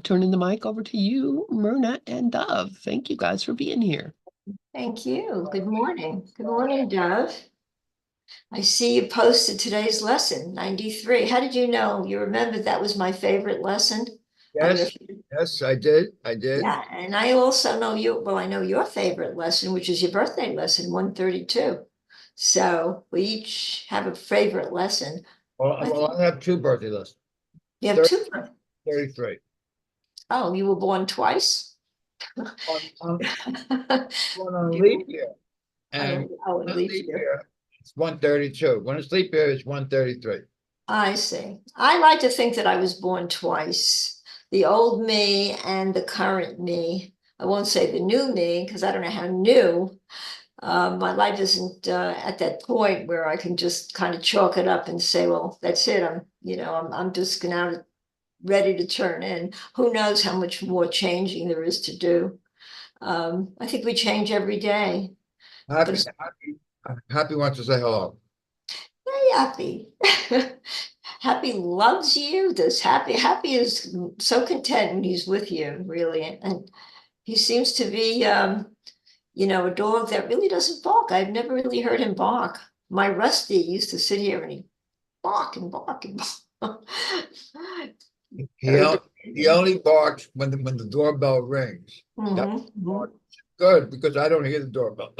Turning the mic over to you, Myrna and Dove. Thank you guys for being here. Thank you. Good morning. Good morning, Dove. I see you posted today's lesson, 93. How did you know? You remembered that was my favorite lesson? I don't know Yes, if you, yes, I did. I did. yeah, and I also know I know your favorite lesson, which is your birthday lesson, 132. So we each have a favorite lesson. Well, I have two birthday lists. You have 30, two. 33. Oh, you were born twice? On one on leap year. And Oh, at on least leap you. year, it's 132. When it's leap year, it's 133. I see. I like to think that I was born twice, the old me and the current me. I won't say the new me because I don't know how new. My life isn't at that point where I can just kind of chalk it up and say, well, that's it. I'm just now ready to turn in. Who knows how much more changing there is to do. I think we change every day, but Happy, it's happy wants to say hello. very happy. Happy loves you. Does Happy is so content when he's with you, really. And he seems to be, a dog that really doesn't bark. I've never really heard him bark. My Rusty used to sit here and he'd bark and bark and bark. He, he only barks when the doorbell rings. That Mhm. good because I don't hear the doorbell.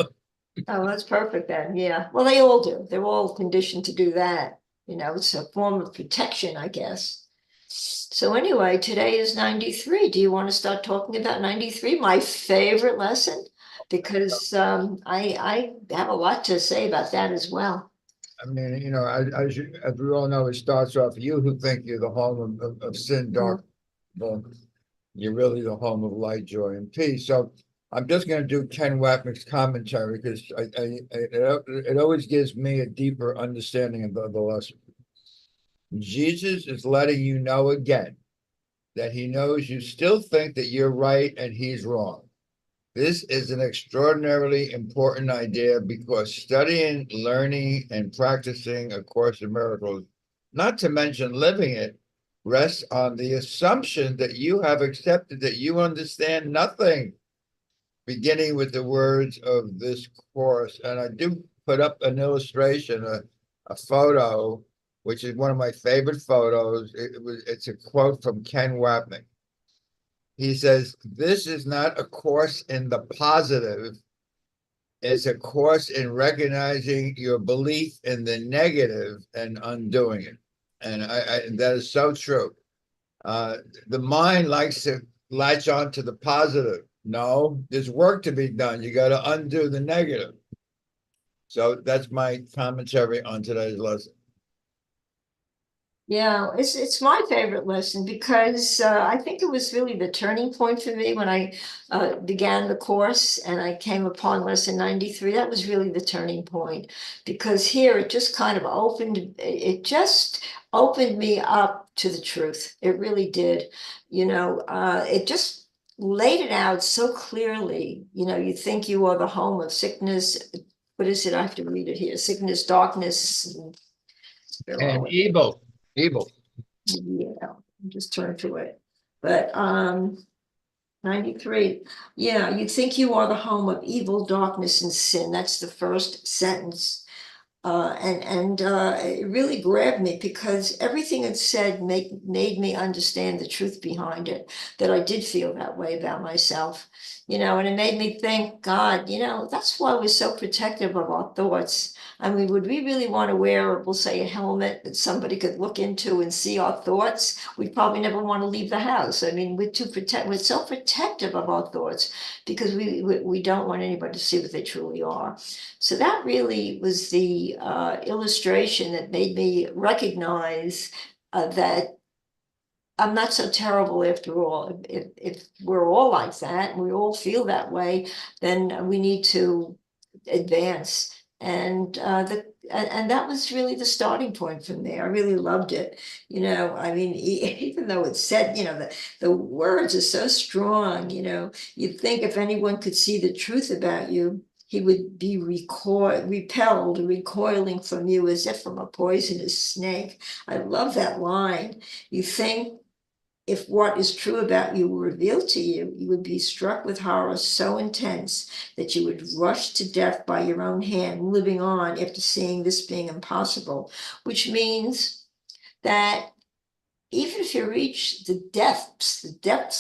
Oh, that's perfect then. Yeah. Well, they all do. They're all conditioned to do that. It's a form of protection, I guess. So anyway, today is 93. Do you want to start talking about 93? My favorite lesson, because I have a lot to say about that as well. I mean, as we all know, it starts off you who think you're the home of sin, dark, well, you're really the home of light, joy, and peace. So I'm just going to do Ken Wapnick's commentary because it always gives me a deeper understanding of the lesson. Jesus is letting you know again that he knows you still think that you're right and he's wrong. This is an extraordinarily important idea because studying, learning, and practicing A Course in Miracles, not to mention living it, rests on the assumption that you have accepted that you understand nothing, beginning with the words of this course. And I do put up an illustration, a photo, which is one of my favorite photos. It's a quote from Ken Wapnick. He says, this is not a course in the positive. It's a course in recognizing your belief in the negative and undoing it. And that is so true. The mind likes to latch on to the positive. No, there's work to be done. You got to undo the negative. So that's my commentary on today's lesson. Yeah, it's my favorite lesson because I think it was really the turning point for me when I began the course and I came upon lesson 93. That was really the turning point because here it just kind of it just opened me up to the truth. It really did. It just laid it out so clearly. You think you are the home of sickness. What is it? I have to read it here. Sickness, darkness, And evil. yeah, just turn to it. But 93. Yeah, you think you are the home of evil, darkness, and sin. That's the first sentence. And it really grabbed me because everything it said made me understand the truth behind it, that I did feel that way about myself, and it made me think, God, that's why we're so protective of our thoughts. I mean, would we really want to wear, we'll say, a helmet that somebody could look into and see our thoughts? We'd probably never want to leave the house. I mean, we're so protective of our thoughts because we don't want anybody to see what they truly are. So that really was the illustration that made me recognize that I'm not so terrible after all. If we're all like that and we all feel that way, then we need to advance. And that was really the starting point for me. I really loved it. I mean, even though it said, the words are so strong, you'd think if anyone could see the truth about you, he would be repelled, recoiling from you as if from a poisonous snake. I love that line. You think if what is true about you were revealed to you, you would be struck with horror so intense that you would rush to death by your own hand, living on after seeing this being impossible, which means that even if you reach the depths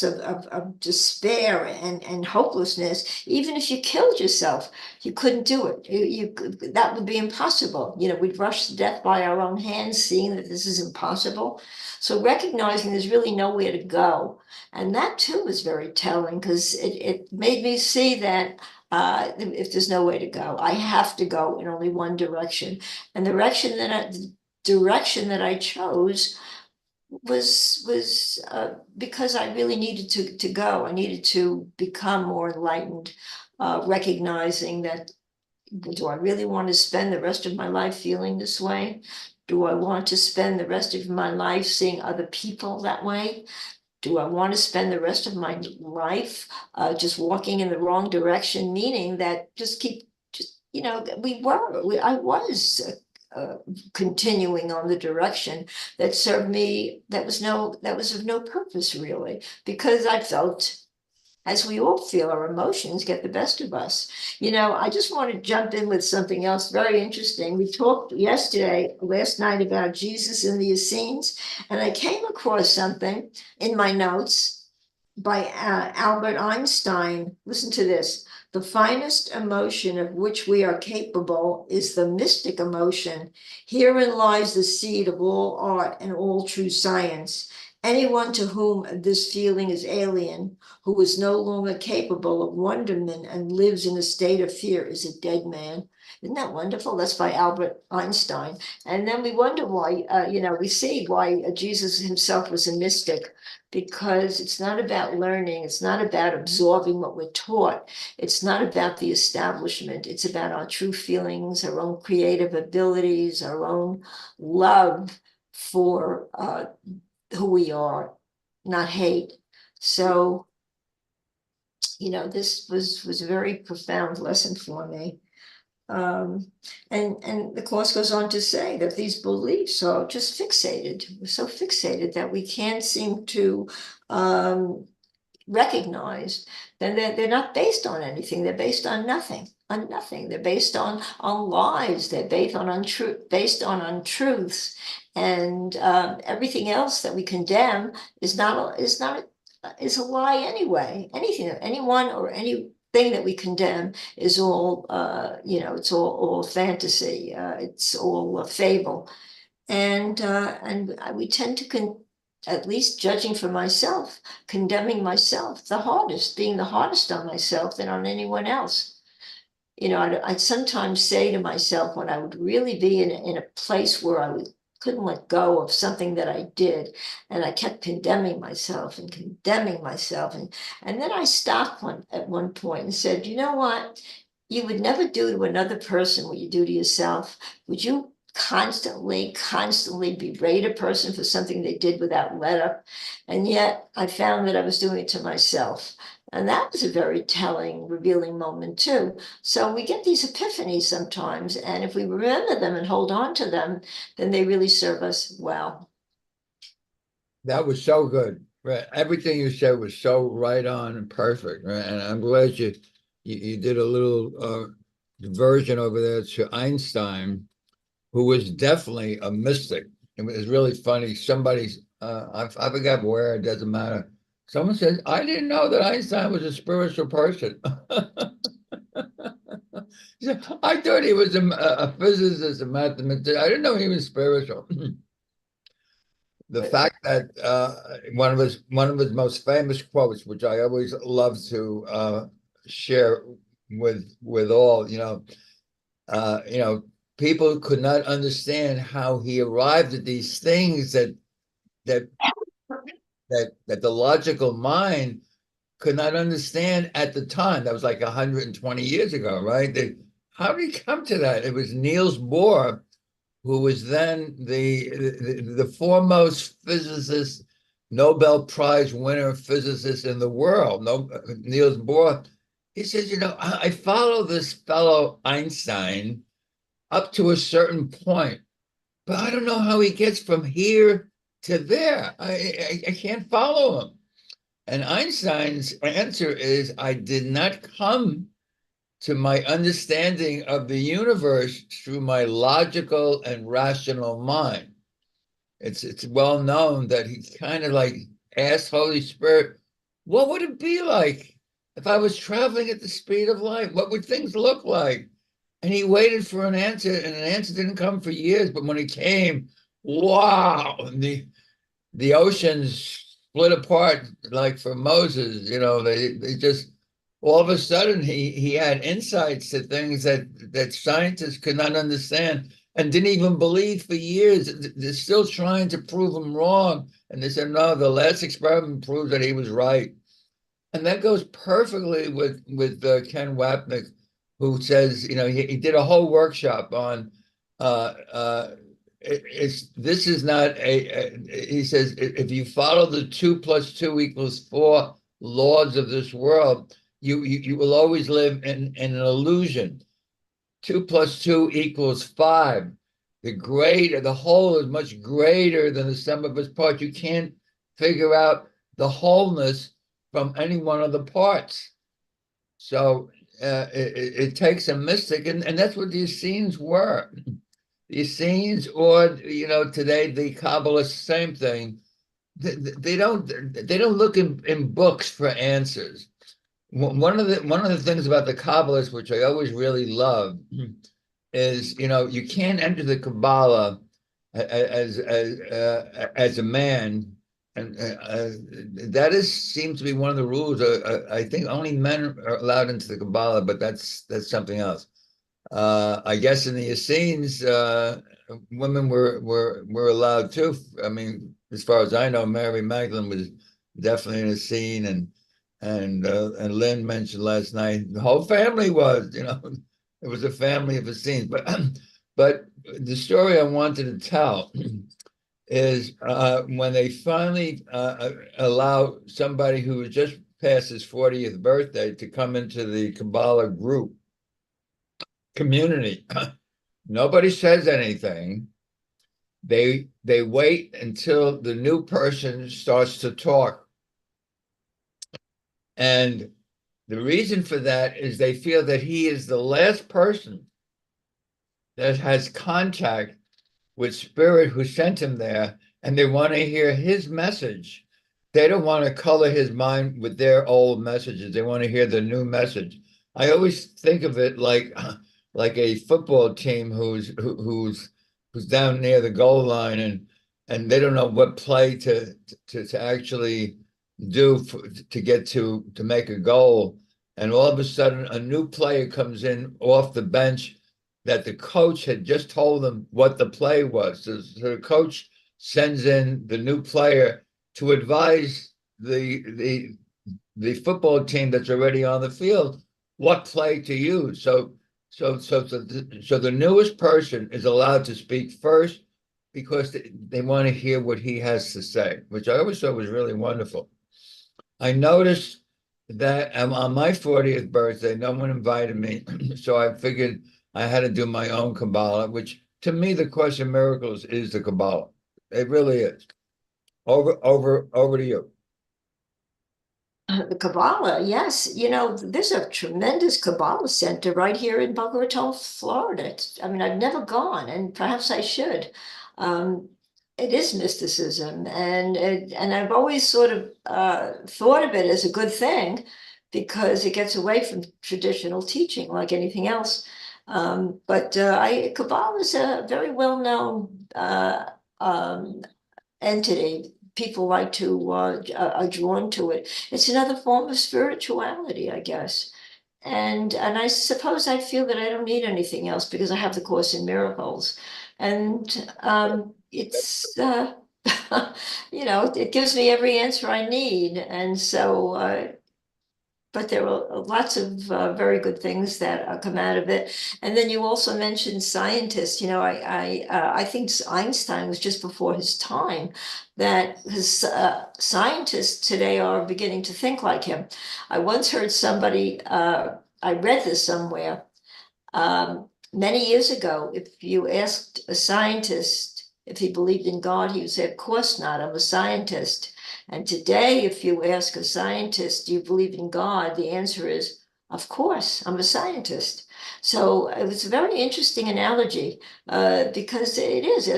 of despair and hopelessness, even if you killed yourself, you couldn't do it. That would be impossible. You know, we'd rush to death by our own hands, seeing that this is impossible. So recognizing there's really nowhere to go. And that too is very telling, because it made me see that if there's no way to go, I have to go in only one direction. And the direction that I chose was because I really needed to go. I needed to become more enlightened, recognizing that, do I really want to spend the rest of my life feeling this way? Do I want to spend the rest of my life seeing other people that way? Do I want to spend the rest of my life just walking in the wrong direction, meaning that you know, I was continuing on the direction that served me, that was of no purpose really, because I felt, as we all feel, our emotions get the best of us. You know, I just want to jump in with something else very interesting. We talked last night, about Jesus and the Essenes, and I came across something in my notes by Albert Einstein. Listen to this. The finest emotion of which we are capable is the mystic emotion. Herein lies the seed of all art and all true science. Anyone to whom this feeling is alien, who is no longer capable of wonderment and lives in a state of fear, is a dead man. Isn't that wonderful? That's by Albert Einstein. And then we wonder why, we see why Jesus himself was a mystic, because it's not about learning. It's not about absorbing what we're taught. It's not about the establishment. It's about our true feelings, our own creative abilities, our own love for who we are, not hate. So, you know, this was a very profound lesson for me. And the course goes on to say that these beliefs are just fixated. We're so fixated that we can't seem to recognize that they're not based on anything. They're based on nothing. They're based on lies. They're based on untruths, and everything else that we condemn is a lie anyway. Anyone or anything that we condemn is all it's all fantasy. It's all a fable, and we tend to at least judging for myself, condemning myself being the hardest on myself than on anyone else. You know, I'd sometimes say to myself, when I would really be in a place where couldn't let go of something that I did, and I kept condemning myself, and then I stopped at one point and said, you know what? You would never do to another person what you do to yourself. Would you constantly berate a person for something they did without let up? And yet I found that I was doing it to myself. And that was a very telling, revealing moment too. So we get these epiphanies sometimes, and if we remember them and hold on to them, then they really serve us well. That was so good. Right. Everything you said was so right on and perfect. Right? And I'm glad you did a little diversion over there to Einstein, who was definitely a mystic. It was really funny. I forgot where, it doesn't matter. Someone said, I didn't know that Einstein was a spiritual person. I thought he was a physicist, a mathematician. I didn't know he was spiritual. The fact that one of his most famous quotes, which I always love to share with all, people could not understand how he arrived at these things that that the logical mind could not understand at the time. That was like 120 years ago, right? How did he come to that? It was Niels Bohr, who was then the foremost physicist, Nobel Prize winner physicist in the world. No, Niels Bohr. He says, I follow this fellow Einstein up to a certain point, but I don't know how he gets from here to there. I can't follow him. And Einstein's answer is, I did not come to my understanding of the universe through my logical and rational mind. It's well known that he kind of like asked Holy Spirit, what would it be like if I was traveling at the speed of light? What would things look like? And he waited for an answer, and an answer didn't come for years. But when it came, wow, the oceans split apart like for Moses. They just all of a sudden he had insights to things that scientists could not understand and didn't even believe for years. They're still trying to prove him wrong. And they said, no, the last experiment proved that he was right. And that goes perfectly with Ken Wapnick, who says, he did a whole workshop on uh, uh, this is not he says, if you follow the 2 + 2 = 4 laws of this world, you will always live in an illusion. 2 + 2 = 5. The whole is much greater than the sum of its parts. You can't figure out the wholeness from any one of the parts. So it takes a mystic, and that's what the Essenes were. The Essenes, or today the Kabbalists, same thing. They don't look in books for answers. One of the things about the Kabbalists, which I always really love, is you can't enter the Kabbalah as a man, and seems to be one of the rules. I think only men are allowed into the Kabbalah, but that's something else. I guess in the Essenes, women were allowed too. I mean, as far as I know, Mary Magdalene was definitely an Essene, and Lynn mentioned last night the whole family was. It was a family of Essenes. But the story I wanted to tell is when they finally allow somebody who was just past his 40th birthday to come into the Kabbalah group community. Nobody says anything. They wait until the new person starts to talk. And the reason for that is they feel that he is the last person that has contact with spirit who sent him there, and they want to hear his message. They don't want to color his mind with their old messages. They want to hear the new message. I always think of it like a football team who's down near the goal line, and they don't know what play to actually do to get to make a goal. And all of a sudden, a new player comes in off the bench that the coach had just told them what the play was. So the coach sends in the new player to advise the football team that's already on the field what play to use. So the newest person is allowed to speak first because they want to hear what he has to say, which I always thought was really wonderful. I noticed that on my 40th birthday, no one invited me. So I figured I had to do my own Kabbalah, which to me, the Course in Miracles is the Kabbalah. It really is. Over to you. The Kabbalah, yes. There's a tremendous Kabbalah center right here in Boca Raton, Florida. I mean, I've never gone, and perhaps I should. It is mysticism, and I've always sort of thought of it as a good thing because it gets away from traditional teaching like anything else. But Kabbalah is a very well-known entity. People like to are drawn to it. It's another form of spirituality, I guess. And I suppose I feel that I don't need anything else because I have the Course in Miracles, and it's it gives me every answer I need, and so. But there are lots of very good things that come out of it. And then you also mentioned scientists. I think Einstein was just before his time. That his scientists today are beginning to think like him. I once heard somebody. I read this somewhere many years ago. If you asked a scientist If he believed in God, he would say, of course not, I'm a scientist. And today, if you ask a scientist, do you believe in God? The answer is, of course, I'm a scientist. So it was a very interesting analogy because it is.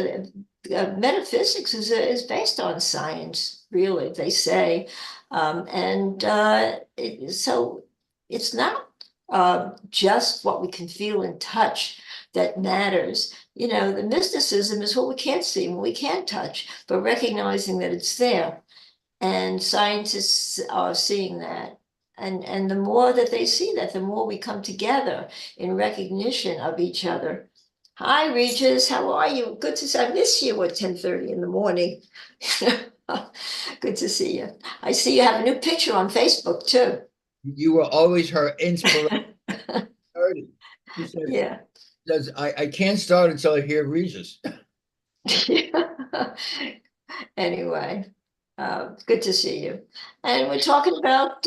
Metaphysics is based on science, really, they say. So it's not just what we can feel and touch that matters. You know, the mysticism is what we can't see, what we can't touch, but recognizing that it's there. And scientists are seeing that. And the more that they see that, the more we come together in recognition of each other. Hi, Regis, how are you? Good to see you. I miss you at 10:30 in the morning. Good to see you. I see you have a new picture on Facebook too. You were always her inspiration. She Yeah. says, I can't start until I hear Regis. Anyway, good to see you. And we're talking about,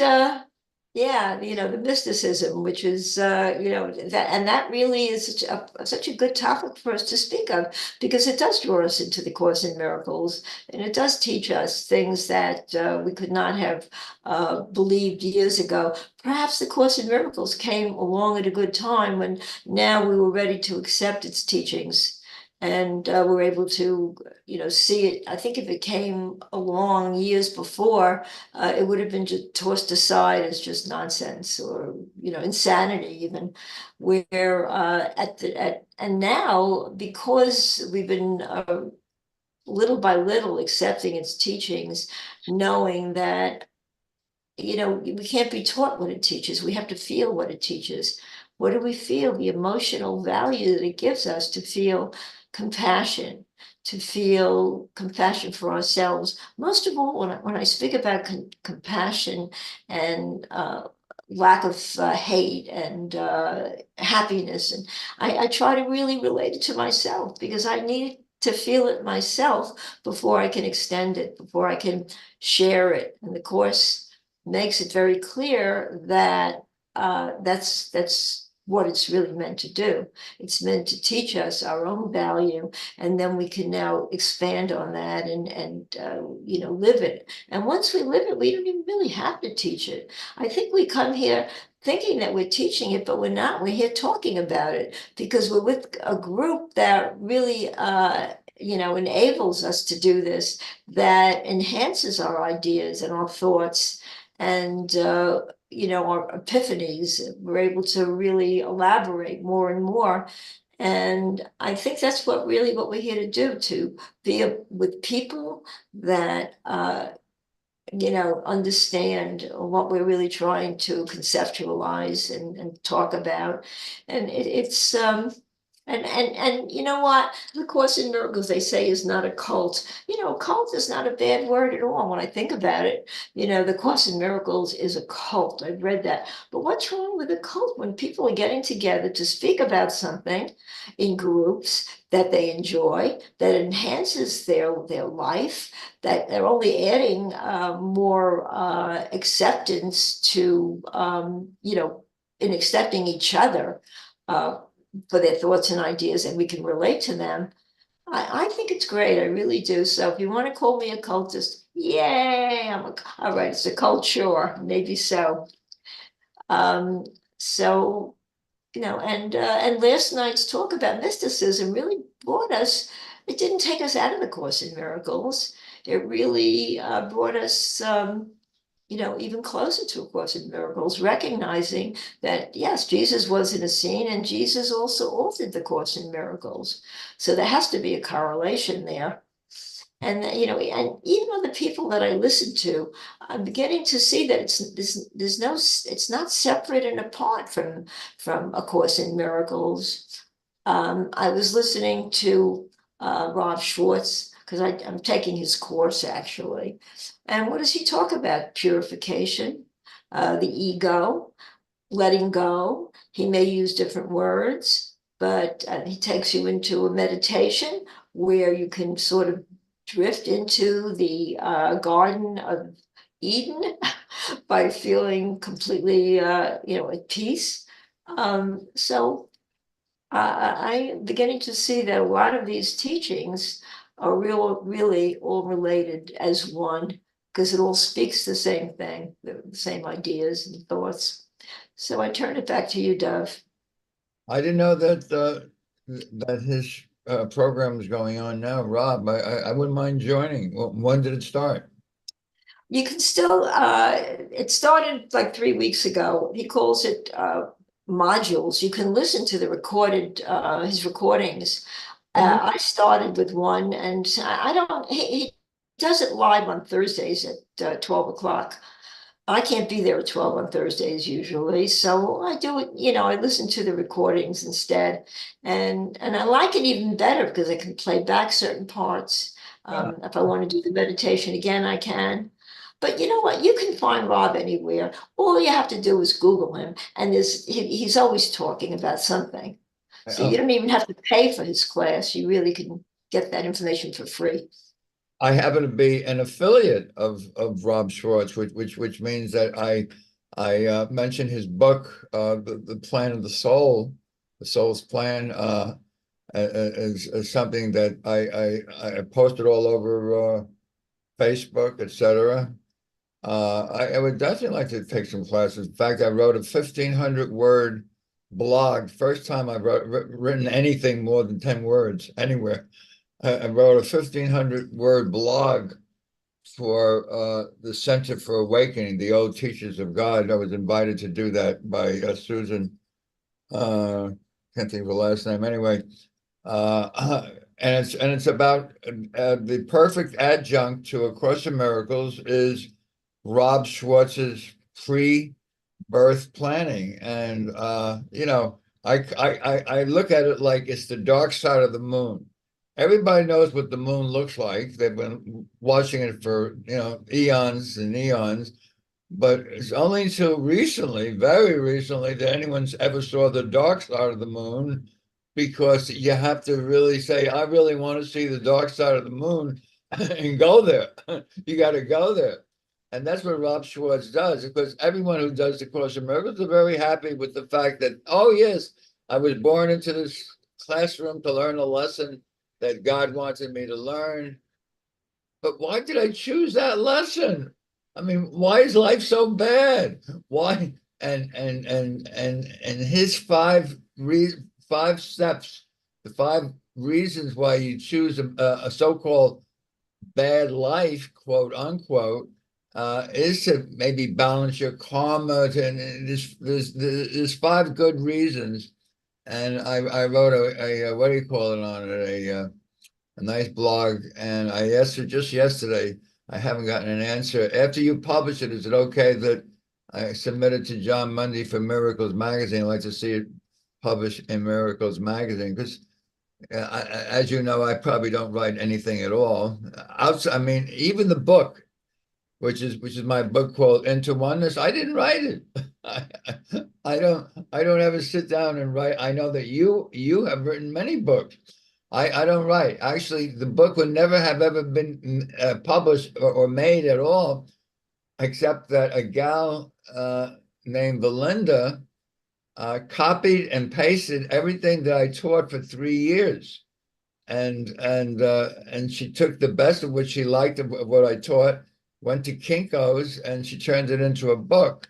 yeah, you know, the mysticism, which is, you know, that really is such a good topic for us to speak of, because it does draw us into the Course in Miracles, and it does teach us things that we could not have believed years ago. Perhaps the Course in Miracles came along at a good time when now we were ready to accept its teachings. And we're able to, you know, see it. I think if it came along years before, it would have been just tossed aside as just nonsense or, you know, insanity even. Where and now, because we've been little by little accepting its teachings, knowing that, you know, we can't be taught what it teaches. We have to feel what it teaches. What do we feel? The emotional value that it gives us to feel compassion, to feel compassion for ourselves. Most of all, when I speak about compassion and lack of hate and happiness, and I try to really relate it to myself, because I need to feel it myself before I can extend it, before I can share it. And the Course makes it very clear that that's what it's really meant to do. It's meant to teach us our own value, and then we can now expand on that and you know, live it. And once we live it, we don't even really have to teach it. I think we come here thinking that we're teaching it, but we're not. We're here talking about it because we're with a group that really you know, enables us to do this, that enhances our ideas and our thoughts and you know, our epiphanies. We're able to really elaborate more and more. And I think that's what we're here to do, to be with people that you know, understand what we're really trying to conceptualize and talk about. And it's and you know what? The Course in Miracles, they say, is not a cult. You know, cult is not a bad word at all when I think about it. You know, the Course in Miracles is a cult. I've read that. But what's wrong with a cult when people are getting together to speak about something in groups that they enjoy, that enhances their life, that they're only adding more acceptance to, you know, in accepting each other. For their thoughts and ideas, and we can relate to them. I think it's great. I really do. So if you want to call me a cultist, yay, all right. It's a cult, sure, maybe so. Um, so you know, and last night's talk about mysticism really brought us. It didn't take us out of the Course in Miracles. It really brought us you know, even closer to A Course in Miracles, recognizing that, yes, Jesus was in a scene and Jesus also authored the Course in Miracles. So there has to be a correlation there. And, you know, and even other people that I listen to, I'm beginning to see that it's not separate and apart from A Course in Miracles. I was listening to Rob Schwartz, because I'm taking his course actually. And what does he talk about? Purification, the ego, letting go. He may use different words, but he takes you into a meditation where you can sort of drift into the Garden of Eden by feeling completely, you know, at peace. So I'm beginning to see that a lot of these teachings are really all related as one, because it all speaks the same thing, the same ideas and thoughts. So I turn it back to you, Dove. I didn't know that that his program was going on now, Rob. I wouldn't mind joining. When did it start? You can still, it started like 3 weeks ago. He calls it modules. You can listen to the recorded, his recordings. I started with one, and I don't, he does it live on Thursdays at 12 o'clock. I can't be there at 12 on Thursdays usually, so I do it, I listen to the recordings instead. And I like it even better because I can play back certain parts. Yeah. If I want to do the meditation again, I can. But you know what? You can find Rob anywhere. All you have to do is Google him, and he's always talking about something. So you I, don't even have to pay for his class. You really can get that information for free. I happen to be an affiliate of Rob Schwartz, which means that I mentioned his book, the Plan of the Soul, the Soul's Plan, is something that I posted all over Facebook, etc. I would definitely like to take some classes. In fact, I wrote a 1,500 word blog. First time I've written anything more than 10 words anywhere. I wrote a 1,500 word blog for the Center for Awakening, the Old Teachers of God. I was invited to do that by Susan. Can't think of the last name. Anyway, and it's about the perfect adjunct to A Course in Miracles is Rob Schwartz's pre-birth planning, and I look at it like it's the dark side of the moon. Everybody knows what the moon looks like. They've been watching it for eons and eons, but it's only until recently, very recently, that anyone's ever saw the dark side of the moon, because you have to really say, I really want to see the dark side of the moon and go there. You got to go there. And that's what Rob Schwartz does, because everyone who does the Course in Miracles are very happy with the fact that, oh, yes, I was born into this classroom to learn a lesson that God wanted me to learn. But why did I choose that lesson? I mean, why is life so bad? Why? And his five steps, the 5 reasons why you choose a so-called bad life, quote unquote, is to maybe balance your karma. And there's 5 good reasons. And I wrote a what do you call it on it? A nice blog, and I asked her just yesterday. I haven't gotten an answer. After you publish it, is it okay that I submit it to John Mundy for Miracles Magazine? I'd like to see it published in Miracles Magazine, because as you know, I probably don't write anything at all. Outside, I mean, even the book, which is my book called Into Oneness, I didn't write it. I, I don't ever sit down and write. I know that you have written many books. I don't write. Actually, the book would never have ever been published or made at all, except that a gal named Belinda copied and pasted everything that I taught for 3 years, and she took the best of what she liked of what I taught, went to Kinko's, and she turned it into a book,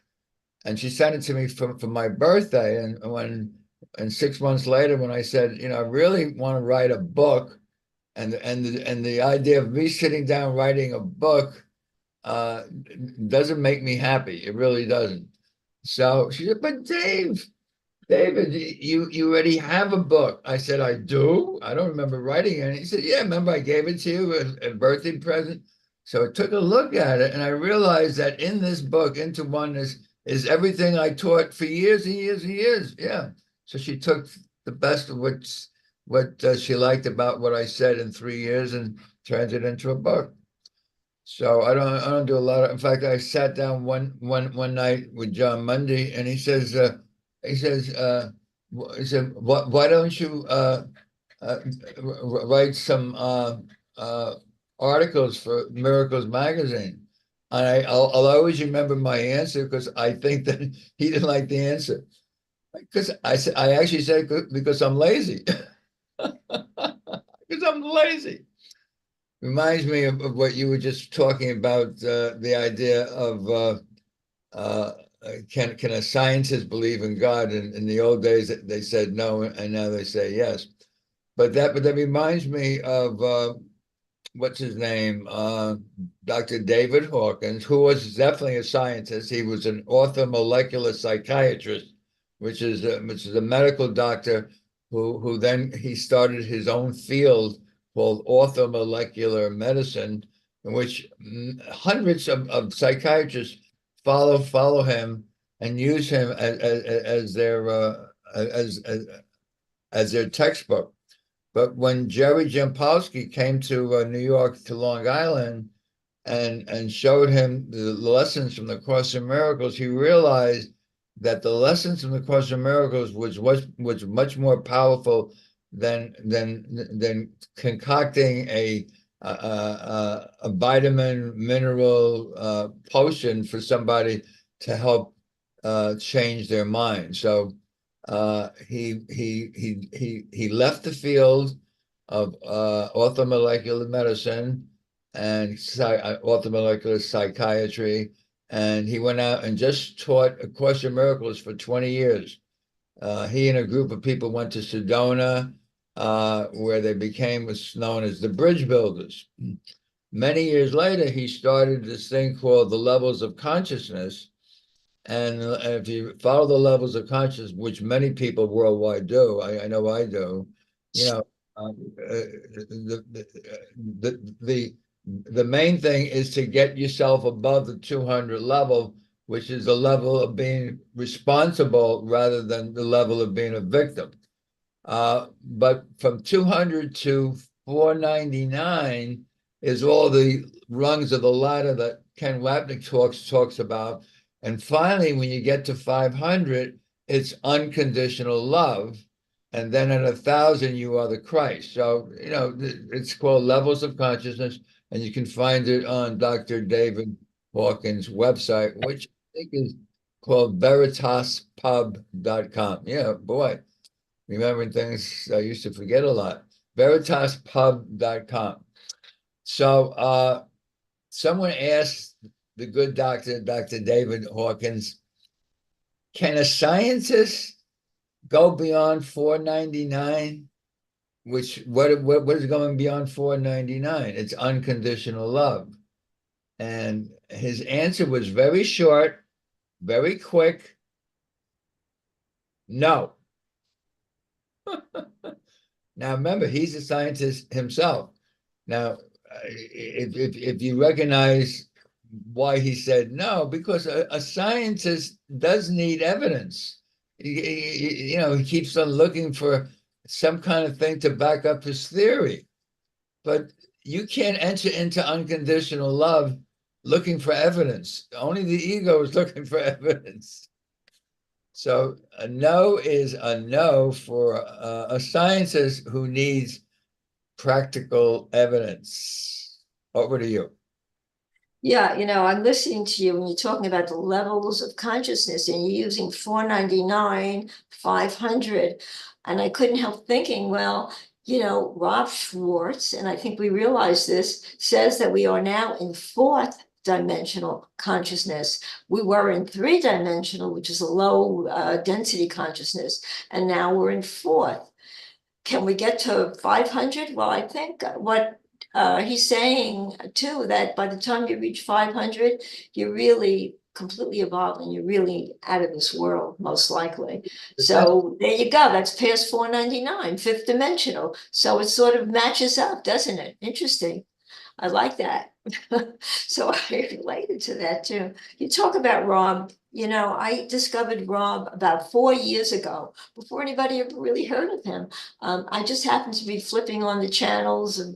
and she sent it to me for my birthday. And 6 months later, when I said, I really want to write a book, and the idea of me sitting down writing a book doesn't make me happy. It really doesn't. So she said, but David, you already have a book. I said, I do. I don't remember writing it. He said, yeah, remember I gave it to you as a birthday present. So I took a look at it, and I realized that in this book, Into Oneness, is everything I taught for years and years and years. Yeah. So she took the best of what she liked about what I said in 3 years and turned it into a book. So I don't do a lot of. In fact, I sat down one night with John Mundy, and he says he says he said, why don't you write some articles for Miracles Magazine? And I'll always remember my answer, because I think that he didn't like the answer. Because I actually said, because I'm lazy. Because I'm lazy. reminds me of what you were just talking about, the idea of uh, can a scientist believe in God? And in the old days, they said no, and now they say yes. But that reminds me of what's his name? Dr. David Hawkins, who was definitely a scientist. He was an orthomolecular psychiatrist, which is a medical doctor who then he started his own field called orthomolecular medicine, in which hundreds of psychiatrists follow him and use him as their textbook. But when Jerry Jampolsky came to New York to Long Island and showed him the lessons from the Course in Miracles, he realized that the lessons from the Course in Miracles was much more powerful than concocting a vitamin mineral potion for somebody to help change their mind. So he left the field of orthomolecular medicine and orthomolecular psychiatry, and he went out and just taught A Course in Miracles for 20 years. He and a group of people went to Sedona, where they became what's known as the Bridge Builders. Many years later, he started this thing called the Levels of Consciousness. And if you follow the levels of consciousness, which many people worldwide do, I know I do, you know, the, the the the main thing is to get yourself above the 200 level, which is the level of being responsible rather than the level of being a victim. But from 200 to 499 is all the rungs of the ladder that Ken Wapnick talks about. And finally, when you get to 500, it's unconditional love. And then at 1,000, you are the Christ. So, it's called Levels of Consciousness, and you can find it on Dr. David Hawkins' website, which I think is called veritaspub.com. Yeah, boy, remembering things I used to forget a lot. Veritaspub.com. So someone asked the good doctor, Dr. David Hawkins, can a scientist go beyond 499? What is going beyond 499? It's unconditional love. And his answer was very short, very quick. No. Now remember, he's a scientist himself. Now, if you recognize why he said no, because a scientist does need evidence. He keeps on looking for some kind of thing to back up his theory. But you can't enter into unconditional love looking for evidence. Only the ego is looking for evidence. So a no is a no for a scientist who needs practical evidence. Over to you. Yeah, I'm listening to you when you're talking about the levels of consciousness and you're using 499, 500. And I couldn't help thinking, well, Rob Schwartz, and I think we realize this, says that we are now in fourth dimensional consciousness. We were in three-dimensional, which is a low density consciousness, and now we're in fourth. Can we get to 500? Well, I think what he's saying too, that by the time you reach 500, you're really completely evolved and you're really out of this world, most likely. So there you go. That's past 499, fifth dimensional. So it sort of matches up, doesn't it? Interesting. I like that. So I related to that too. You talk about Rob. I discovered Rob about 4 years ago, before anybody ever really heard of him. I just happened to be flipping on the channels of,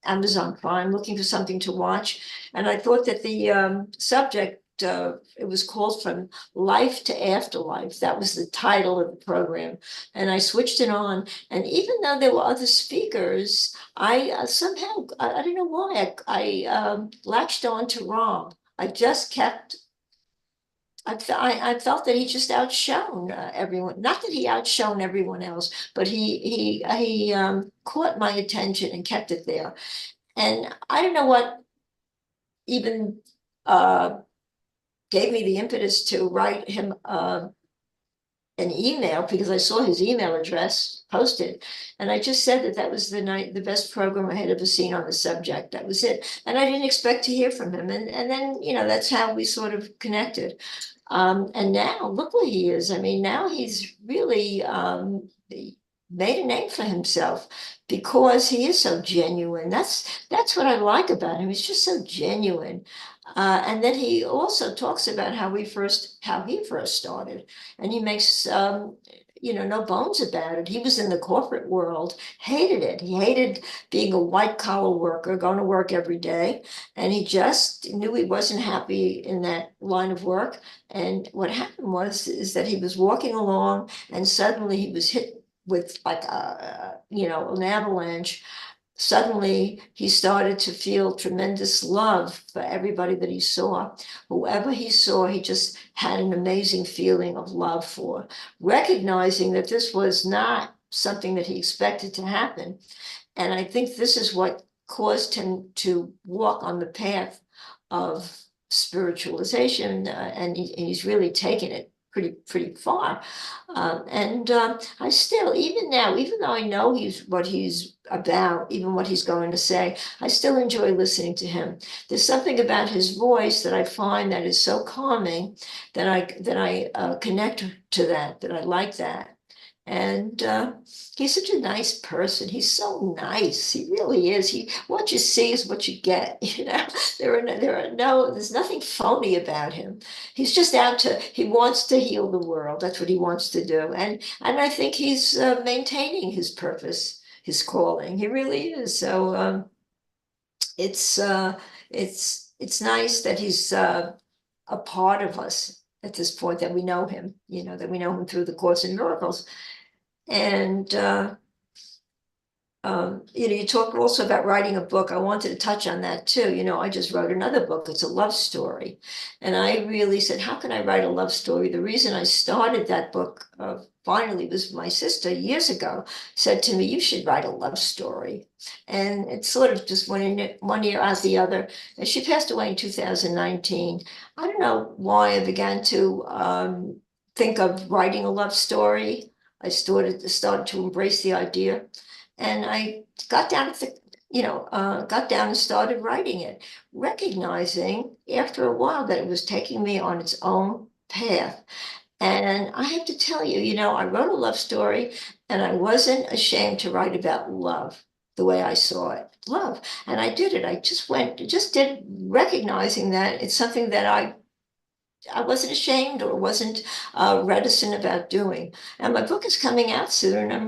Amazon Prime, looking for something to watch. And I thought that the subject, it was called From Life to Afterlife. That was the title of the program. And I switched it on. And even though there were other speakers, I somehow, I don't know why, I latched on to Rob. I just kept I felt that he just outshone everyone. Not that he outshone everyone else, but he caught my attention and kept it there. And I don't know what even gave me the impetus to write him an email, because I saw his email address posted, and I just said that that was the best program I had ever seen on the subject. That was it, and I didn't expect to hear from him, and then that's how we sort of connected. And now look where he is. I mean, now he's really made a name for himself because he is so genuine. That's what I like about him. He's just so genuine. And then he also talks about how he first started, and he makes no bones about it. He was in the corporate world, hated it. He hated being a white collar worker, going to work every day, and he just knew he wasn't happy in that line of work. And what happened is that he was walking along, and suddenly he was hit with like an avalanche. Suddenly he started to feel tremendous love for everybody that he saw. Whoever he saw, he just had an amazing feeling of love for, recognizing that this was not something that he expected to happen. And I think this is what caused him to walk on the path of spiritualization, and he's really taken it pretty far. And I still, even now, even though I know what he's about, even what he's going to say, I still enjoy listening to him. There's something about his voice that I find that is so calming that I connect to that I like that. And he's such a nice person. He's so nice. He really is. What you see is what you get. There's nothing phony about him. He's just he wants to heal the world. That's what he wants to do. And I think he's maintaining his purpose, his calling. He really is. So it's it's nice that he's a part of us at this point, that we know him, that we know him through the Course in Miracles. And you talk also about writing a book. I wanted to touch on that too. I just wrote another book. It's a love story. And I really said, how can I write a love story? The reason I started that book finally was my sister years ago said to me, you should write a love story. And it sort of just went in one ear out the other. And she passed away in 2019. I don't know why I began to think of writing a love story. I started to embrace the idea, and I got down and started writing it, recognizing after a while that it was taking me on its own path. And I have to tell you, I wrote a love story, and I wasn't ashamed to write about love the way I saw it, love. And I did it. I just did, recognizing that it's something that I wasn't ashamed or wasn't reticent about doing. And my book is coming out soon, and I'm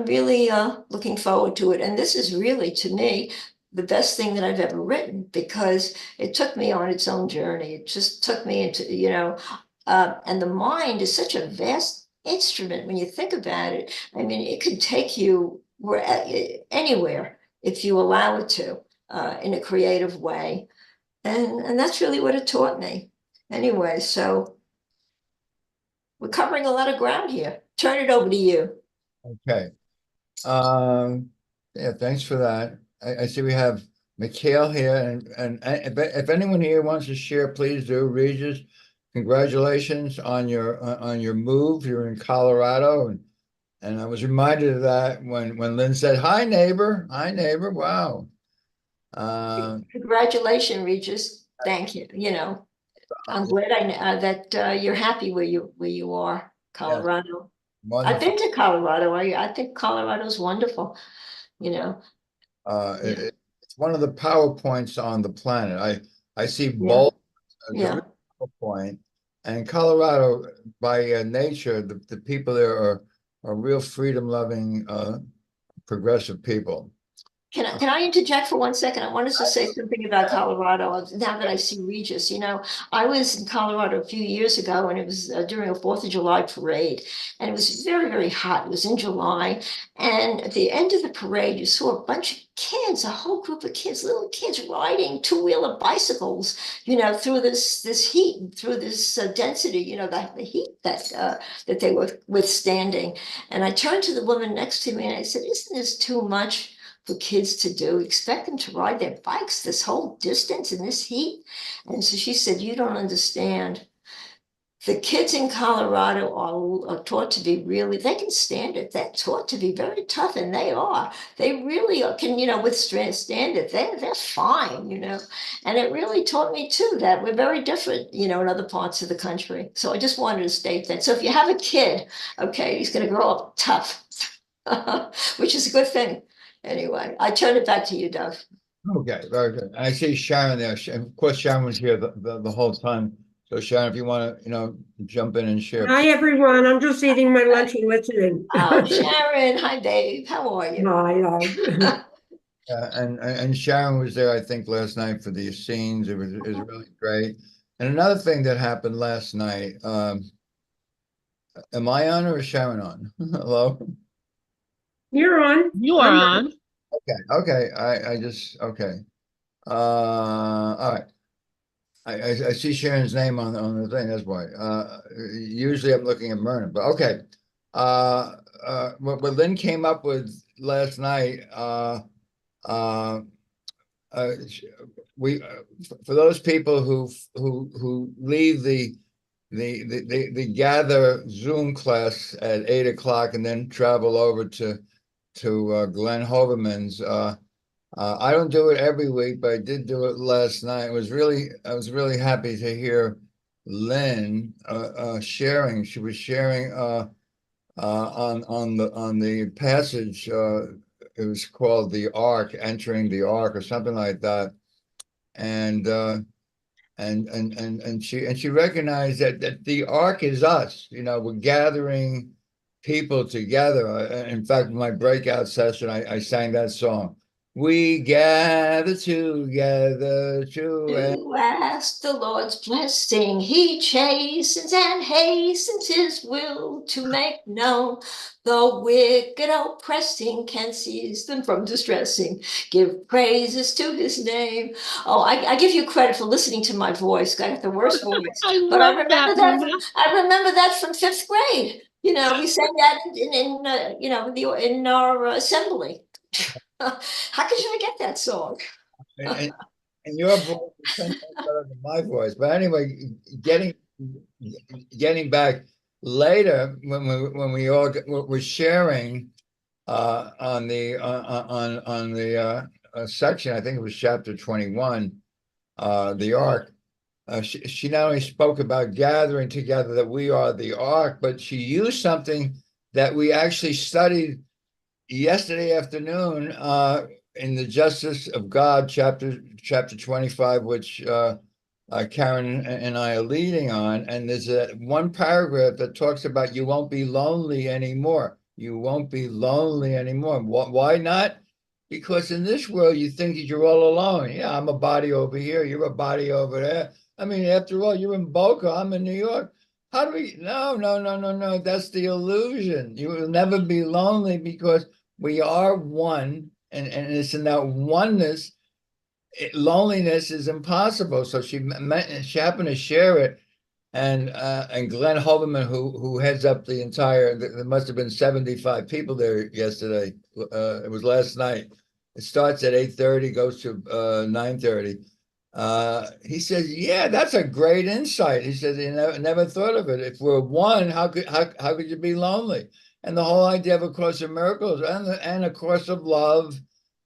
really looking forward to it. And this is really, to me, the best thing that I've ever written, because it took me on its own journey. It just took me into, and the mind is such a vast instrument when you think about it. I mean, it could take you anywhere if you allow it to, in a creative way. And that's really what it taught me. Anyway, so we're covering a lot of ground here. Turn it over to you. Okay. Yeah, thanks for that. I see we have Mikhail here, and if anyone here wants to share, please do. Regis, congratulations on your move. You're in Colorado, and I was reminded of that when Lynn said, "Hi, neighbor. Hi, neighbor." Wow. Congratulations, Regis. Thank you. I'm glad that you're happy where you are, Yes, Colorado. I've wonderful. been to Colorado. I think Colorado's wonderful. Yeah, It's one of the PowerPoints on the planet. I see yeah, bold as a yeah. real PowerPoint, and Colorado, by nature, the people there are real freedom-loving, progressive people. Can I interject for 1 second? I wanted to say something about Colorado. Now that I see Regis, I was in Colorado a few years ago, and it was during a 4th of July parade, and it was very, very hot. It was in July, and at the end of the parade, you saw a bunch of kids, a whole group of kids, little kids riding two-wheeler bicycles, through this heat, through this density, the heat that they were withstanding. And I turned to the woman next to me and I said, "Isn't this too much for kids to do? Expect them to ride their bikes this whole distance in this heat?" And so she said, "You don't understand. The kids in Colorado are taught to be they can stand it. They're taught to be very tough, and they are. They really can, withstand it. They're fine, And it really taught me too that we're very different, in other parts of the country. So I just wanted to state that. So if you have a kid, okay, he's going to grow up tough, which is a good thing. Anyway, I turn it back to you, Doug. Okay, very good. I see Sharon there. Of course, Sharon was here the whole time. So Sharon, if you want to, jump in and share. Hi, everyone. I'm just eating my lunch and listening. Oh, Sharon. Hi, babe. How are you? Hi. And Sharon was there, I think, last night for the scenes. It was really great. And another thing that happened last night, am I on or is Sharon on? Hello? You're on. You are on. Okay. Okay. All right. I see Sharon's name on the thing, that's why. Usually I'm looking at Myrna, but okay. What Lynn came up with last night, we for those people who leave the gather Zoom class at 8 o'clock and then travel over to Glenn Hoverman's. I don't do it every week, but I did do it last night. I was really happy to hear Lynn sharing. She was sharing on the passage. It was called the Ark, entering the Ark, or something like that. And she recognized that the Ark is us. We're gathering people together. In fact, in my breakout session, I sang that song. We gather together To ask the Lord's blessing, he chastens and hastens his will to make known. The wicked oppressing can seize them from distressing. Give praises to his name. Oh, I give you credit for listening to my voice. I got the worst voice, I but I love remember that. that. I remember that from 5th grade. We sang that in our assembly. How could you forget that song? and, and your voice is 10 times better than my voice. But anyway, getting back later when we all were sharing on the section, I think it was chapter 21, the Ark. She not only spoke about gathering together, that we are the Ark, but she used something that we actually studied yesterday afternoon in the Justice of God, chapter 25, which Karen and I are leading on. And there's one paragraph that talks about you won't be lonely anymore. You won't be lonely anymore. Why not? Because in this world, you think that you're all alone. Yeah, I'm a body over here. You're a body over there. I mean, after all, you're in Boca. I'm in New York. How do we? No. That's the illusion. You will never be lonely because we are one. And it's in that oneness. Loneliness is impossible. So she happened to share it. And Glenn Hoverman, who heads up the entire, there must have been 75 people there yesterday. It was last night. It starts at 8:30, goes to 9:30. He says, "Yeah, that's a great insight." He says, "You never thought of it. If we're one, how could you be lonely?" And the whole idea of A Course of Miracles and A Course of Love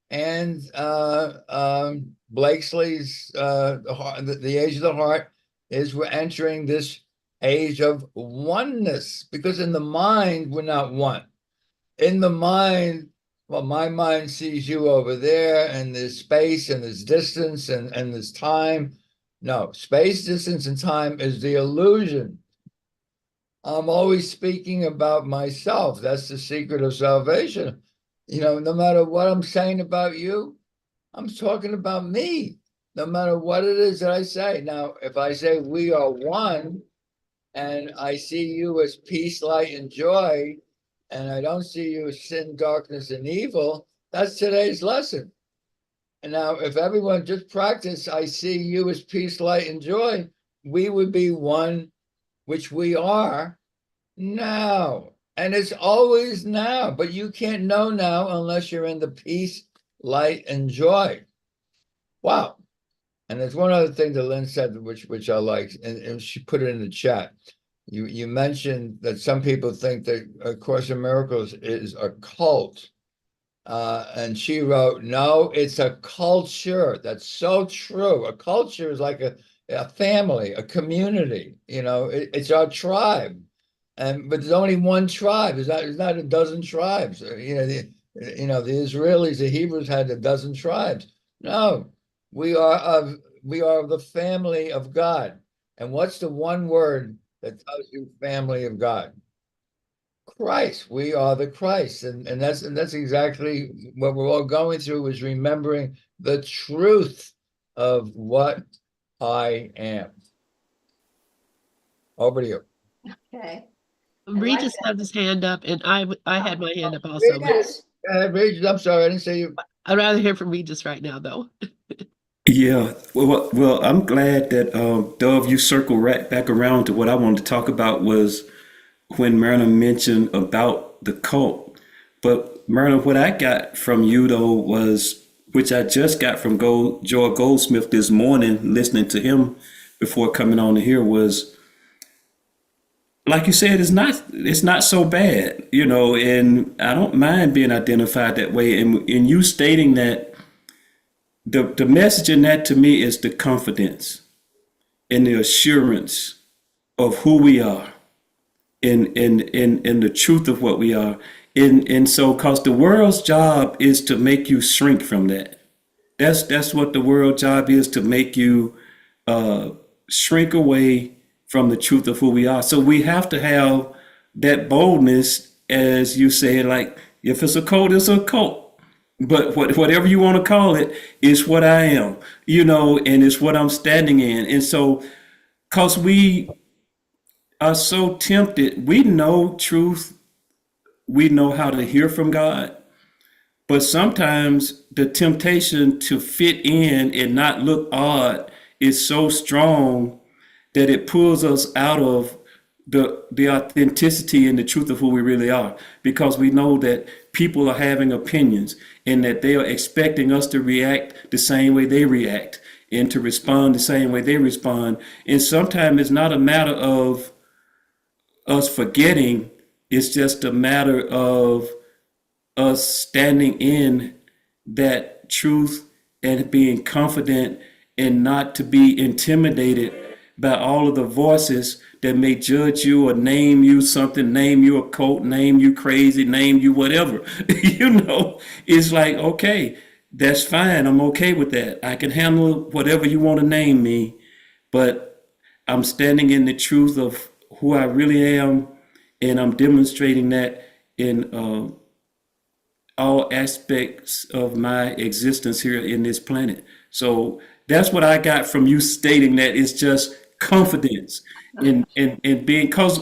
and Blakesley's the Age of the Heart is we're entering this age of oneness, because in the mind we're not one. In the mind, well, my mind sees you over there, and there's space and there's distance and there's time. No, space, distance, and time is the illusion. I'm always speaking about myself. That's the secret of salvation. No matter what I'm saying about you, I'm talking about me, no matter what it is that I say. Now, if I say we are one, and I see you as peace, light, and joy, and I don't see you as sin, darkness, and evil, that's today's lesson. And now, if everyone just practice, I see you as peace, light, and joy, we would be one, which we are now. And it's always now, but you can't know now unless you're in the peace, light, and joy. Wow. And there's one other thing that Lynn said, which I liked, and she put it in the chat. You mentioned that some people think that A Course in Miracles is a cult. And she wrote, no, it's a culture. That's so true. A culture is like a family, a community. It's our tribe. But there's only one tribe. There's not a dozen tribes. The Israelis, the Hebrews had a dozen tribes. No, we are of the family of God. And what's the one word that tells you family of God? Christ. We are the Christ. And that's exactly what we're all going through, is remembering the truth of what I am. Over to you. Okay. Regis that. had his hand up, and I had my hand up also. Yes. Regis, I'm sorry, I didn't say you. I'd rather hear from Regis right now, though. Yeah, well, I'm glad that Dove, you circle right back around to what I wanted to talk about was when Myrna mentioned about the cult. But Myrna, what I got from you though was, which I just got from Joel Goldsmith this morning, listening to him before coming on here, was like you said, it's not so bad, and I don't mind being identified that way. And you stating that the message in that to me is the confidence and the assurance of who we are and the truth of what we are. And so, because the world's job is to make you shrink from that. That's what the world job is, to make you shrink away from the truth of who we are. So we have to have that boldness, as you said, like if it's a cult, it's a cult. But whatever you want to call it is what I am, and it's what I'm standing in. And so, because we are so tempted, we know truth, we know how to hear from God, but sometimes the temptation to fit in and not look odd is so strong that it pulls us out of the authenticity and the truth of who we really are, because we know that people are having opinions and that they are expecting us to react the same way they react and to respond the same way they respond. And sometimes it's not a matter of us forgetting, it's just a matter of us standing in that truth and being confident and not to be intimidated by all of the voices that may judge you or name you something, name you a cult, name you crazy, name you whatever. It's like, okay, that's fine. I'm okay with that. I can handle whatever you want to name me, but I'm standing in the truth of who I really am, and I'm demonstrating that in all aspects of my existence here in this planet. So that's what I got from you stating that. It's just confidence in being, because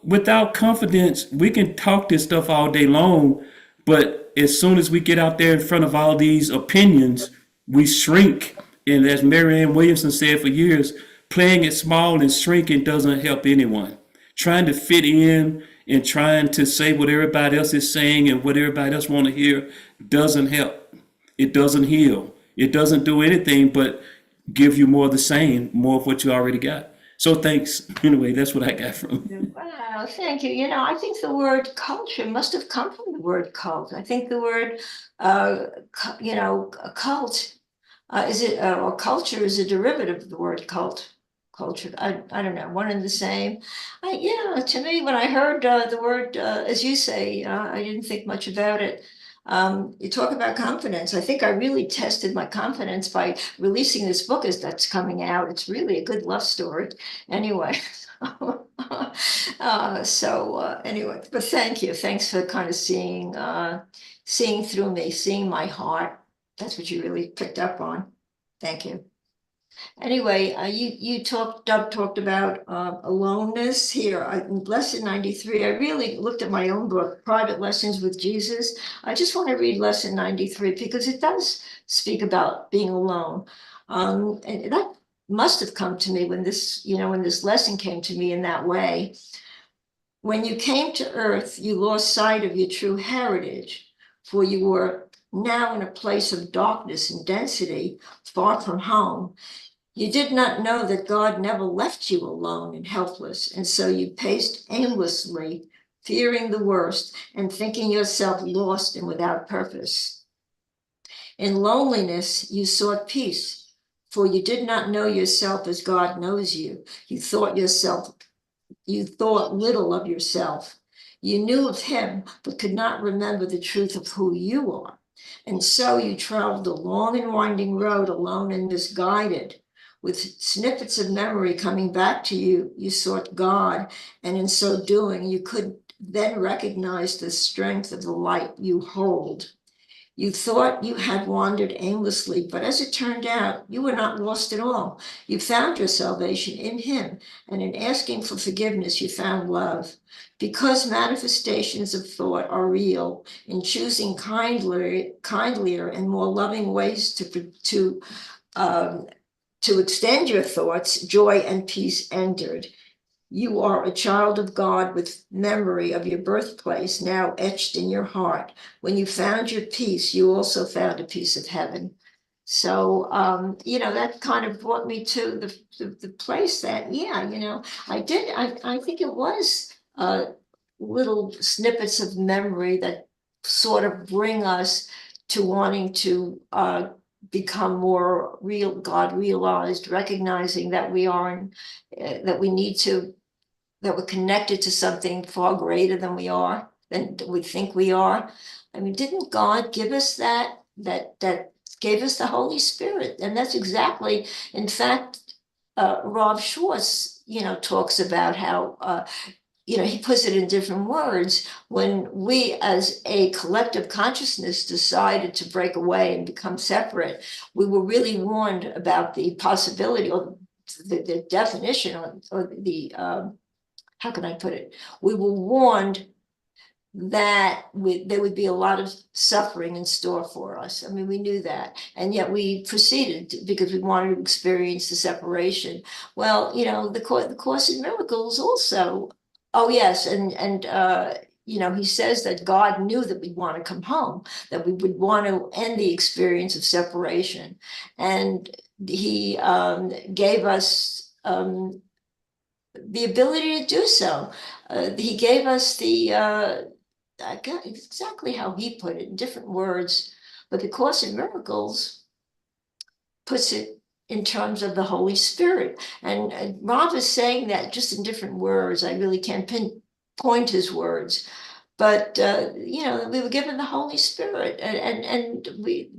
without confidence, we can talk this stuff all day long, but as soon as we get out there in front of all these opinions, we shrink. And as Marianne Williamson said for years, playing it small and shrinking doesn't help anyone. Trying to fit in and trying to say what everybody else is saying and what everybody else want to hear doesn't help. It doesn't heal. It doesn't do anything but give you more of the same, more of what you already got. So thanks. Anyway, that's what I got from you. Wow, thank you. I think the word culture must have come from the word cult. I think the word, a cult, or culture is a derivative of the word cult. Culture, I don't know, one and the same. To me, when I heard the word, as you say, I didn't think much about it. You talk about confidence. I think I really tested my confidence by releasing this book as that's coming out. It's really a good love story. Anyway, anyway, but thank you. Thanks for kind of seeing through me, seeing my heart. That's what you really picked up on. Thank you. Anyway, Doug talked about aloneness here. Lesson 93, I really looked at my own book, Private Lessons with Jesus. I just want to read lesson 93 because it does speak about being alone. And that must have come to me when this lesson came to me in that way. When you came to earth, you lost sight of your true heritage, for you were now in a place of darkness and density, far from home. You did not know that God never left you alone and helpless, and so you paced aimlessly, fearing the worst and thinking yourself lost and without purpose. In loneliness, you sought peace, for you did not know yourself as God knows you. You thought little of yourself. You knew of him, but could not remember the truth of who you are. And so you traveled a long and winding road alone and misguided. With snippets of memory coming back to you, you sought God, and in so doing, you could then recognize the strength of the light you hold. You thought you had wandered aimlessly, but as it turned out, you were not lost at all. You found your salvation in him, and in asking for forgiveness, you found love. Because manifestations of thought are real, in choosing kindlier and more loving ways to extend your thoughts, joy and peace entered. You are a child of God with memory of your birthplace now etched in your heart. When you found your peace, you also found a piece of heaven. So, that kind of brought me to the place that, I think it was little snippets of memory that sort of bring us to wanting to become more real, God realized, recognizing that we are, that we need to, that we're connected to something far greater than we are, than we think we are. I mean, didn't God give us that gave us the Holy Spirit? And that's exactly, in fact, Rob Schwartz, talks about how, he puts it in different words. When we as a collective consciousness decided to break away and become separate, we were really warned about the possibility or the definition or the, how can I put it? We were warned that there would be a lot of suffering in store for us. I mean, we knew that, and yet we proceeded because we wanted to experience the separation. Well, the Course in Miracles also. Oh yes, and he says that God knew that we'd want to come home, that we would want to end the experience of separation, and he gave us the ability to do so. He gave us I got exactly how he put it in different words, but the Course in Miracles puts it in terms of the Holy Spirit. And Rob is saying that just in different words. I really can't pinpoint his words. But we were given the Holy Spirit, and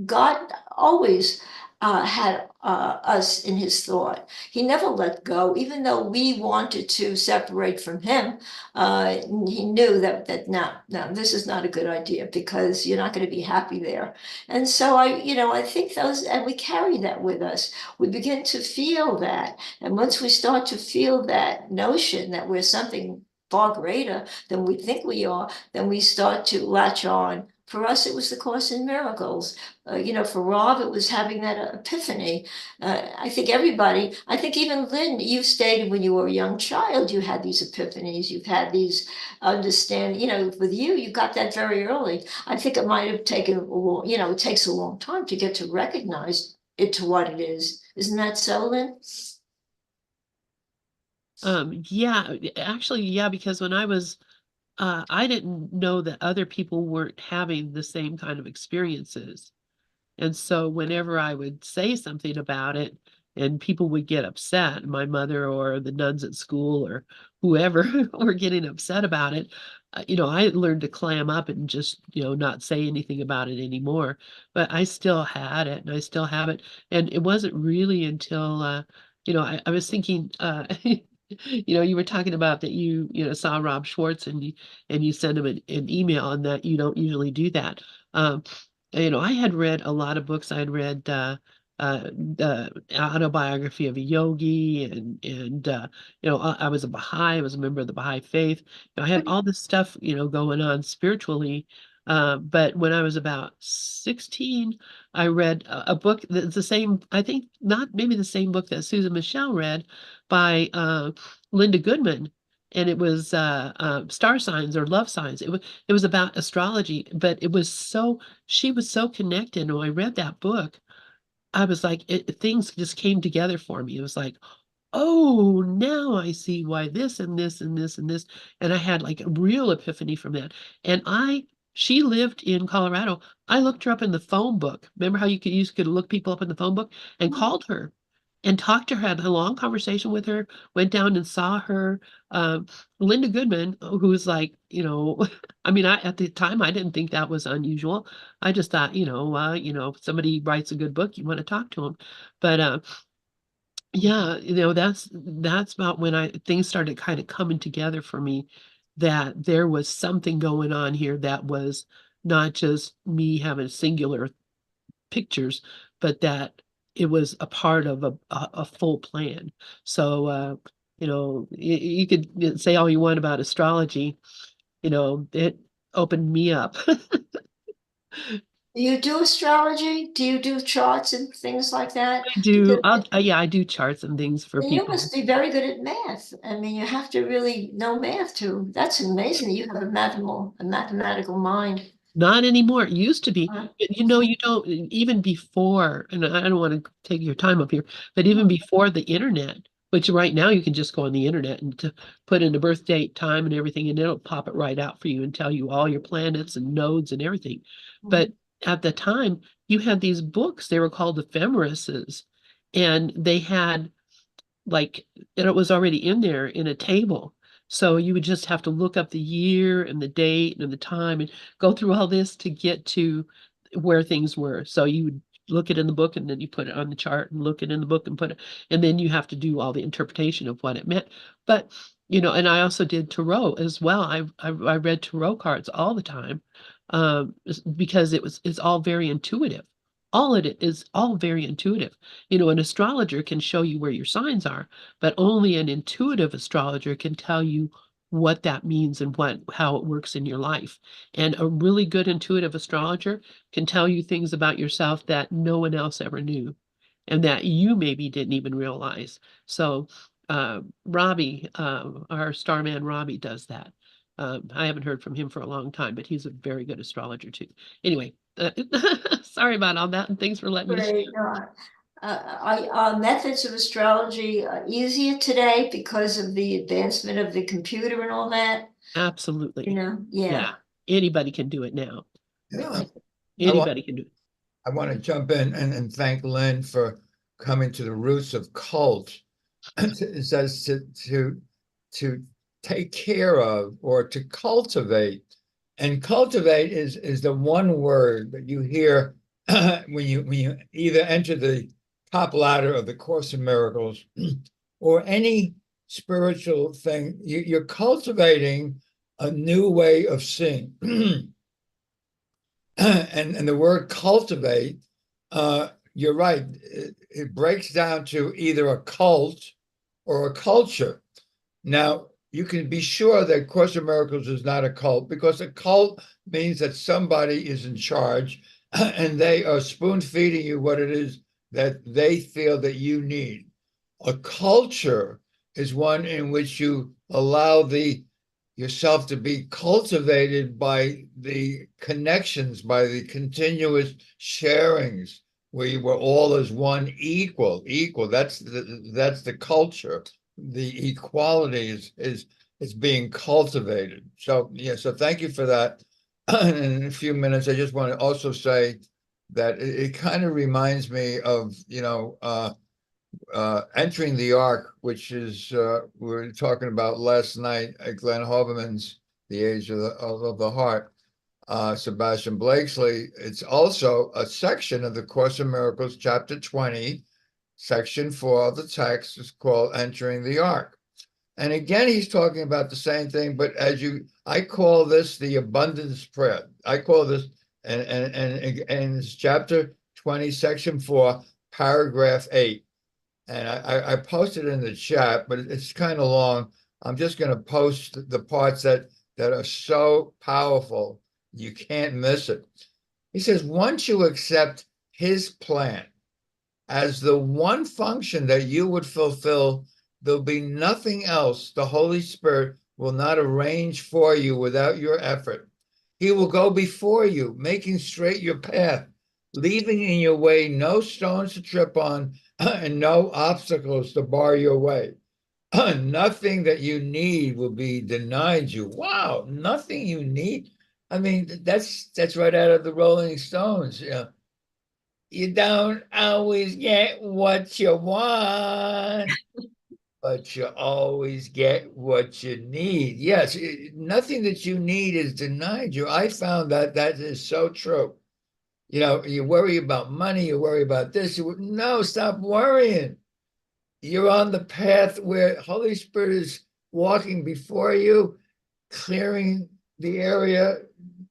God always had us in his thought. He never let go, even though we wanted to separate from him. He knew that no, this is not a good idea because you're not going to be happy there. And so I think and we carry that with us. We begin to feel that, and once we start to feel that notion that we're something far greater than we think we are, then we start to latch on. For us, it was the Course in Miracles. For Rob, it was having that epiphany. I think even Lynn, you stated when you were a young child, you had these epiphanies, you've had these understanding, with you got that very early. I think it might have taken, it takes a long time to get to recognize it to what it is. Isn't that so, Lynn? Yeah, actually, yeah, because when I didn't know that other people weren't having the same kind of experiences. And so whenever I would say something about it and people would get upset, my mother or the nuns at school or whoever were getting upset about it, you know, I learned to clam up and just, you know, not say anything about it anymore. But I still had it, and I still have it. And it wasn't really until, you know, I was thinking, you know, you were talking about that you know, saw Rob Schwartz and you sent him an email, and that you don't usually do that. Um, you know, I had read a lot of books. I had read the autobiography of a yogi, and you know, I was a Baha'i. I was a member of the Baha'i faith. You know, I had all this stuff, you know, going on spiritually. But when I was about 16, I read a book that's the same, I think not maybe the same book that Susan Michelle read, by Linda Goodman. And it was star signs or love signs. It was about astrology, but it was so she was so connected. And when I read that book, I was like, things just came together for me. It was like, oh, now I see why this and this and this and this. And I had like a real epiphany from that. And she lived in Colorado. I looked her up in the phone book. Remember how you could look people up in the phone book, and called her and talked to her, had a long conversation with her, went down and saw her. Linda Goodman, who's like, you know, I mean, at the time I didn't think that was unusual. I just thought, you know, if somebody writes a good book, you want to talk to them. But yeah, you know, that's about when things started kind of coming together for me, that there was something going on here that was not just me having singular pictures, but that it was a part of a full plan. So you know, you could say all you want about astrology, you know, it opened me up. Do you do astrology? Do you do charts and things like that? I do. Because Yeah, I do charts and things for then you people. must be very good at math. I mean, you have to really know math too. That's amazing that you have a mathematical mind. Not anymore. It used to be. Uh, But you know, you don't, even before, and I don't want to take your time up here, but even before the internet, which right now you can just go on the internet and to put in the birth date, time, and everything, and it'll pop it right out for you and tell you all your planets and nodes and everything. But at the time, you had these books, they were called ephemerises, and they had like, and it was already in there in a table. So you would just have to look up the year and the date and the time and go through all this to get to where things were. So you would look it in the book, and then you put it on the chart and look it in the book and put it, and then you have to do all the interpretation of what it meant. But you know, and I also did tarot as well. I read tarot cards all the time, because it's all very intuitive. All it is all very intuitive. You know, an astrologer can show you where your signs are, but only an intuitive astrologer can tell you what that means and how it works in your life. And a really good intuitive astrologer can tell you things about yourself that no one else ever knew, and that you maybe didn't even realize. So Robbie, our starman Robbie, does that. I haven't heard from him for a long time, but he's a very good astrologer too. Anyway, sorry about all that, and thanks for letting me share. Great. Are methods of astrology easier today because of the advancement of the computer and all that? You Absolutely. know, Yeah. yeah. Anybody can do it now. Yeah. Anybody can do it. I want to jump in and thank Lynn for coming to the roots of cult. It says to take care of or to cultivate. And cultivate is the one word that you hear when you either enter the top ladder of the Course in Miracles or any spiritual thing. You're cultivating a new way of seeing. And the word cultivate, you're right, it breaks down to either a cult or a culture. Now, you can be sure that Course in Miracles is not a cult, because a cult means that somebody is in charge and they are spoon feeding you what it is that they feel that you need. A culture is one in which you allow yourself to be cultivated by the connections, by the continuous sharings, where you were all as one equal. That's the culture. The equality is being cultivated. So yeah, so thank you for that. And in a few minutes, I just want to also say that it kind of reminds me of, entering the ark, which is we were talking about last night at Glenn Hoverman's The Age of the Heart, Sebastian Blakesley. It's also a section of the Course in Miracles, chapter 20, section 4 of the text is called Entering the Ark. And again, he's talking about the same thing, but I call this the abundance prayer. I call this, and it's chapter 20, section 4, paragraph 8. And I posted it in the chat, but it's kind of long. I'm just going to post the parts that are so powerful, you can't miss it. He says, once you accept his plan as the one function that you would fulfill, there'll be nothing else the Holy Spirit will not arrange for you without your effort. He will go before you, making straight your path, leaving in your way no stones to trip on and no obstacles to bar your way. Nothing that you need will be denied you. Wow, nothing you need. I mean, that's right out of the Rolling Stones. You don't always get what you want, but you always get what you need. Yes, nothing that you need is denied you. I found that is so true. You worry about money, you worry about this. No, stop worrying. You're on the path where Holy Spirit is walking before you, clearing the area.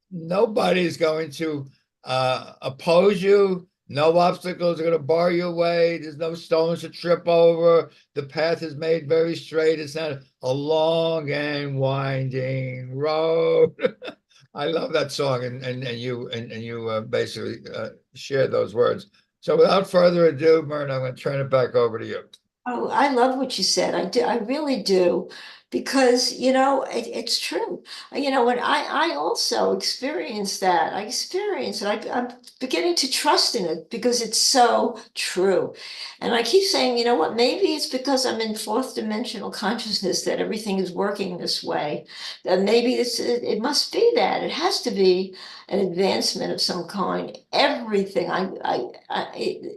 Nobody's going to oppose you. No obstacles are going to bar your way. There's no stones to trip over. The path is made very straight. It's not a long and winding road. I love that song, and you basically share those words. So without further ado, Myrna, I'm going to turn it back over to you. Oh, I love what you said. I do. I really do. Because, it's true. And I also experienced that. I experienced it. I'm beginning to trust in it because it's so true. And I keep saying, you know what, maybe it's because I'm in fourth dimensional consciousness that everything is working this way. That maybe it must be that. It has to be an advancement of some kind. Everything,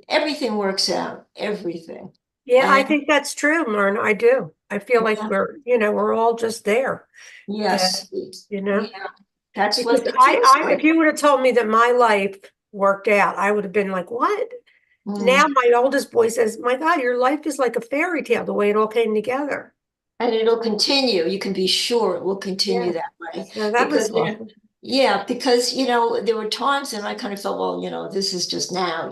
everything works out. Everything. Yeah, I And think that's true, Myrna. I do. I feel like yeah, we're all just there. And, yes, you know, yeah, that's because what it feels if like. you would have told me that my life worked out, I would have been like, what? Mm. Now my oldest boy says, my God, your life is like a fairy tale, the way it all came together. And it'll continue. You can be sure it will Yeah. continue that way. So that was Because, awesome. yeah, because, there were times when I kind of felt, well, this is just now.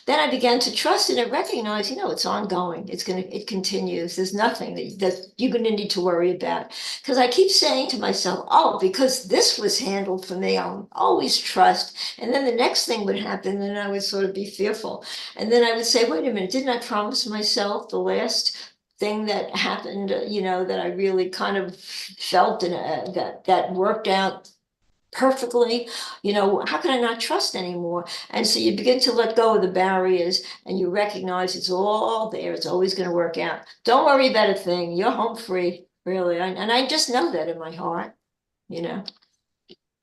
Then I began to trust it and recognize, it's ongoing. It continues. There's nothing that you're going to need to worry about. Because I keep saying to myself, oh, because this was handled for me, I'll always trust. And then the next thing would happen, and I would sort of be fearful. And then I would say, wait a minute, didn't I promise myself the last thing that happened, that I really kind of felt and that worked out perfectly, how can I not trust anymore? And so you begin to let go of the barriers and you recognize it's all there. It's always going to work out. Don't worry about a thing. You're home free, really. And I just know that in my heart, you know.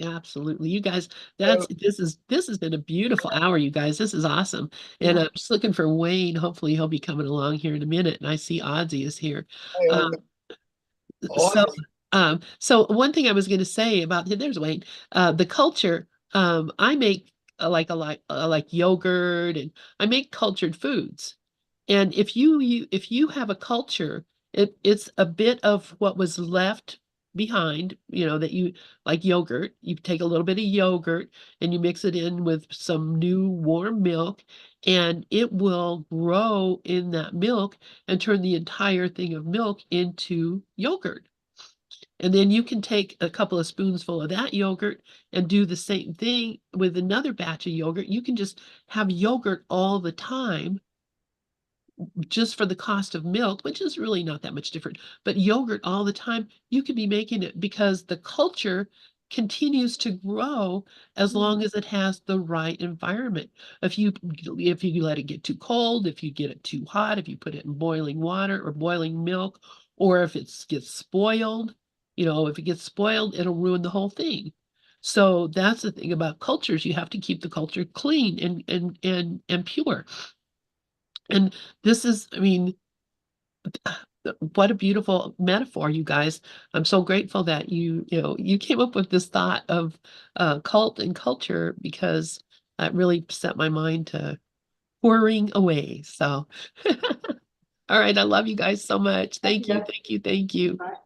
Absolutely. You guys, this has been a beautiful hour, you guys. This is awesome. And I'm just looking for Wayne. Hopefully he'll be coming along here in a minute. And I see Ozzy is here. Um, so Awesome. so one thing I was going to say about there's Wayne, the culture, I make like yogurt, and I make cultured foods. And if you have a culture, it's a bit of what was left behind, that you like yogurt. You take a little bit of yogurt and you mix it in with some new warm milk, and it will grow in that milk and turn the entire thing of milk into yogurt. And then you can take a couple of spoonsful of that yogurt and do the same thing with another batch of yogurt. You can just have yogurt all the time just for the cost of milk, which is really not that much different, but yogurt all the time, you could be making it because the culture continues to grow as long as it has the right environment. If you let it get too cold, if you get it too hot, if you put it in boiling water or boiling milk, or if it gets spoiled, if it gets spoiled, it'll ruin the whole thing. So that's the thing about cultures. You have to keep the culture clean and pure. And this is, I mean, what a beautiful metaphor, you guys. I'm so grateful that you came up with this thought of cult and culture, because that really set my mind to whirring away. So, all right, I love you guys so much. Thank you, Yeah. thank you, thank you. Bye.